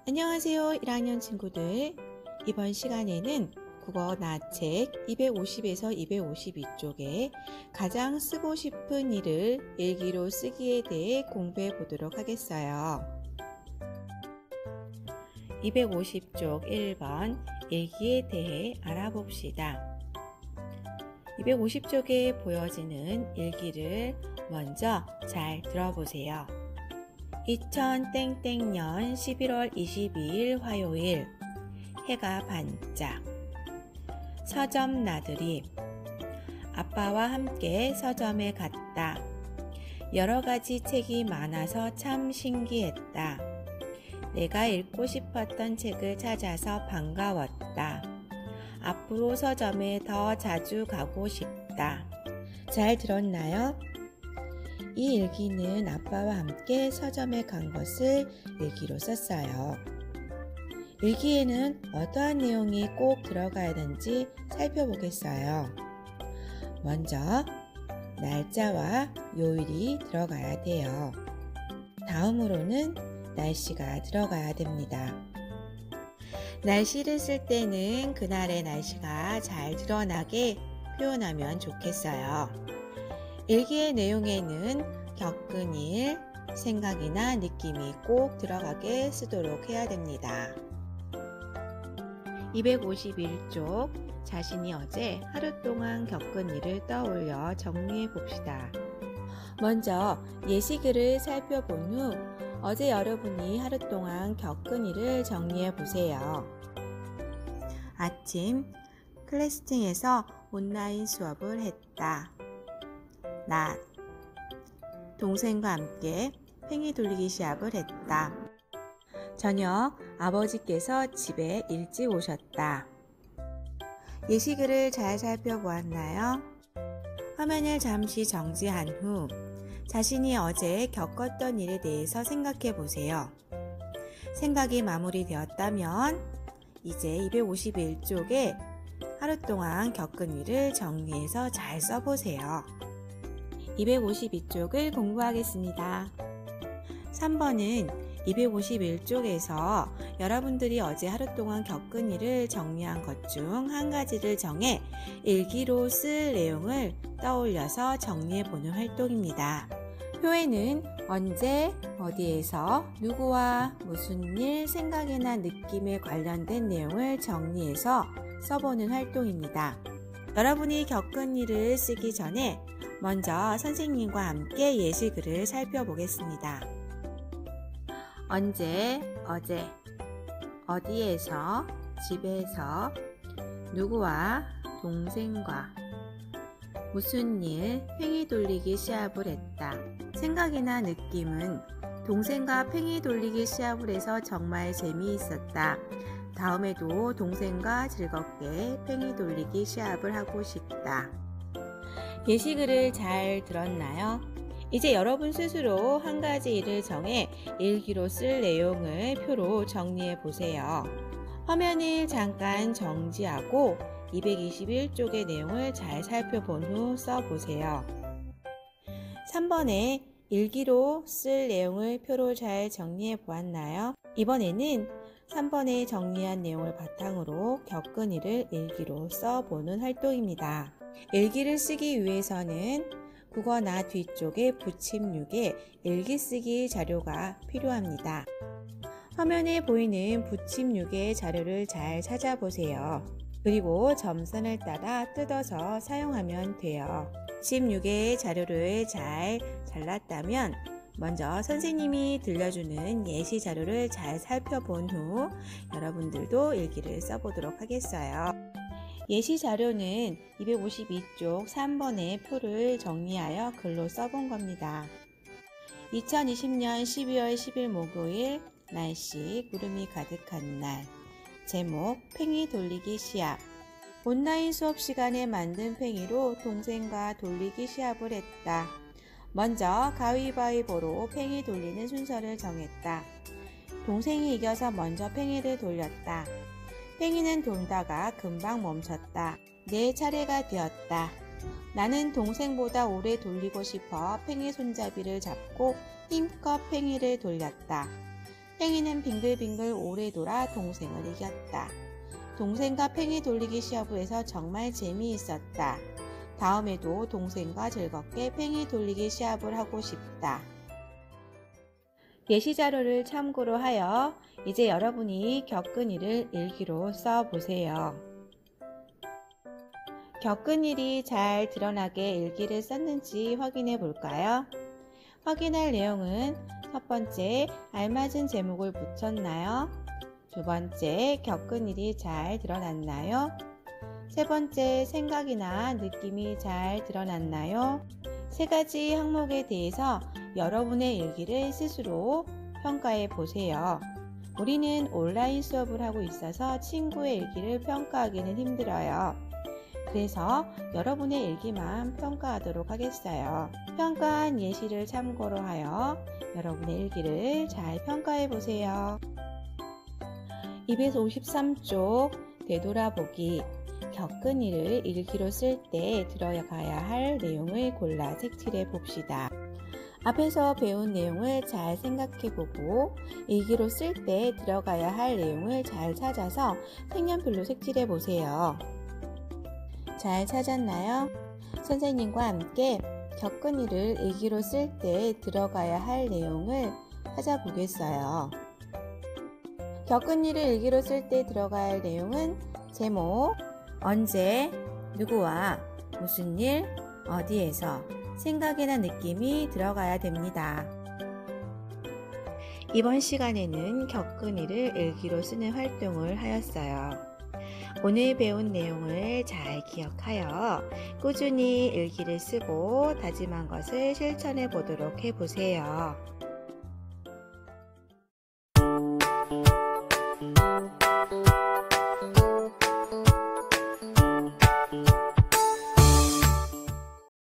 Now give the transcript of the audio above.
안녕하세요 1학년 친구들. 이번 시간에는 국어 나책 250에서 252쪽에 가장 쓰고 싶은 일을 일기로 쓰기에 대해 공부해 보도록 하겠어요. 250쪽 1번 일기에 대해 알아봅시다. 250쪽에 보여지는 일기를 먼저 잘 들어보세요. 2000땡땡년 11월 22일 화요일 해가 반짝 서점 나들이 아빠와 함께 서점에 갔다. 여러가지 책이 많아서 참 신기했다. 내가 읽고 싶었던 책을 찾아서 반가웠다. 앞으로 서점에 더 자주 가고 싶다. 잘 들었나요? 이 일기는 아빠와 함께 서점에 간 것을 일기로 썼어요. 일기에는 어떠한 내용이 꼭 들어가야 하는지 살펴보겠어요. 먼저 날짜와 요일이 들어가야 돼요. 다음으로는 날씨가 들어가야 됩니다. 날씨를 쓸 때는 그날의 날씨가 잘 드러나게 표현하면 좋겠어요. 일기의 내용에는 겪은 일, 생각이나 느낌이 꼭 들어가게 쓰도록 해야 됩니다. 251쪽 자신이 어제 하루 동안 겪은 일을 떠올려 정리해 봅시다. 먼저 예시글을 살펴본 후 어제 여러분이 하루 동안 겪은 일을 정리해 보세요. 아침 클래스팅에서 온라인 수업을 했다. 낮 동생과 함께 팽이 돌리기 시합을 했다. 저녁 아버지께서 집에 일찍 오셨다. 예시글을 잘 살펴보았나요? 화면을 잠시 정지한 후 자신이 어제 겪었던 일에 대해서 생각해 보세요. 생각이 마무리되었다면 이제 251쪽에 하루 동안 겪은 일을 정리해서 잘 써보세요. 252쪽을 공부하겠습니다. 3번은 251쪽에서 여러분들이 어제 하루 동안 겪은 일을 정리한 것 중 한 가지를 정해 일기로 쓸 내용을 떠올려서 정리해 보는 활동입니다. 표에는 언제, 어디에서, 누구와, 무슨 일, 생각이나 느낌에 관련된 내용을 정리해서 써보는 활동입니다. 여러분이 겪은 일을 쓰기 전에 먼저 선생님과 함께 예시글을 살펴보겠습니다. 언제, 어제, 어디에서, 집에서, 누구와, 동생과, 무슨 일, 팽이 돌리기 시합을 했다. 생각이나 느낌은 동생과 팽이 돌리기 시합을 해서 정말 재미있었다. 다음에도 동생과 즐겁게 팽이 돌리기 시합을 하고 싶다. 예시글을 잘 들었나요? 이제 여러분 스스로 한 가지 일을 정해 일기로 쓸 내용을 표로 정리해 보세요. 화면을 잠깐 정지하고 221쪽의 내용을 잘 살펴본 후 써보세요. 3번에 일기로 쓸 내용을 표로 잘 정리해 보았나요? 이번에는 3번에 정리한 내용을 바탕으로 겪은 일을 일기로 써보는 활동입니다. 일기를 쓰기 위해서는 국어나 뒤쪽에 붙임육에 일기 쓰기 자료가 필요합니다. 화면에 보이는 붙임육의 자료를 잘 찾아보세요. 그리고 점선을 따라 뜯어서 사용하면 돼요. 붙임육의 자료를 잘 잘랐다면 먼저 선생님이 들려주는 예시 자료를 잘 살펴본 후 여러분들도 일기를 써보도록 하겠어요. 예시 자료는 252쪽 3번의 표를 정리하여 글로 써본 겁니다. 2020년 12월 10일 목요일 날씨 구름이 가득한 날. 제목 팽이 돌리기 시합. 온라인 수업 시간에 만든 팽이로 동생과 돌리기 시합을 했다. 먼저 가위바위보로 팽이 돌리는 순서를 정했다. 동생이 이겨서 먼저 팽이를 돌렸다. 팽이는 돌다가 금방 멈췄다. 내 차례가 되었다. 나는 동생보다 오래 돌리고 싶어 팽이 손잡이를 잡고 힘껏 팽이를 돌렸다. 팽이는 빙글빙글 오래 돌아 동생을 이겼다. 동생과 팽이 돌리기 시합에서 정말 재미있었다. 다음에도 동생과 즐겁게 팽이 돌리기 시합을 하고 싶다. 예시 자료를 참고로 하여 이제 여러분이 겪은 일을 일기로 써보세요. 겪은 일이 잘 드러나게 일기를 썼는지 확인해 볼까요? 확인할 내용은 첫 번째, 알맞은 제목을 붙였나요? 두 번째, 겪은 일이 잘 드러났나요? 세 번째, 생각이나 느낌이 잘 드러났나요? 세 가지 항목에 대해서 여러분의 일기를 스스로 평가해 보세요. 우리는 온라인 수업을 하고 있어서 친구의 일기를 평가하기는 힘들어요. 그래서 여러분의 일기만 평가하도록 하겠어요. 평가한 예시를 참고로 하여 여러분의 일기를 잘 평가해 보세요. 253쪽 되돌아보기. 겪은 일을 일기로 쓸 때 들어가야 할 내용을 골라 색칠해 봅시다. 앞에서 배운 내용을 잘 생각해 보고 일기로 쓸 때 들어가야 할 내용을 잘 찾아서 색연필로 색칠해 보세요. 잘 찾았나요? 선생님과 함께 겪은 일을 일기로 쓸 때 들어가야 할 내용을 찾아보겠어요. 겪은 일을 일기로 쓸 때 들어가야 할 내용은 제목, 언제, 누구와, 무슨 일, 어디에서, 생각이나 느낌이 들어가야 됩니다. 이번 시간에는 겪은 일을 일기로 쓰는 활동을 하였어요. 오늘 배운 내용을 잘 기억하여 꾸준히 일기를 쓰고 다짐한 것을 실천해 보도록 해보세요.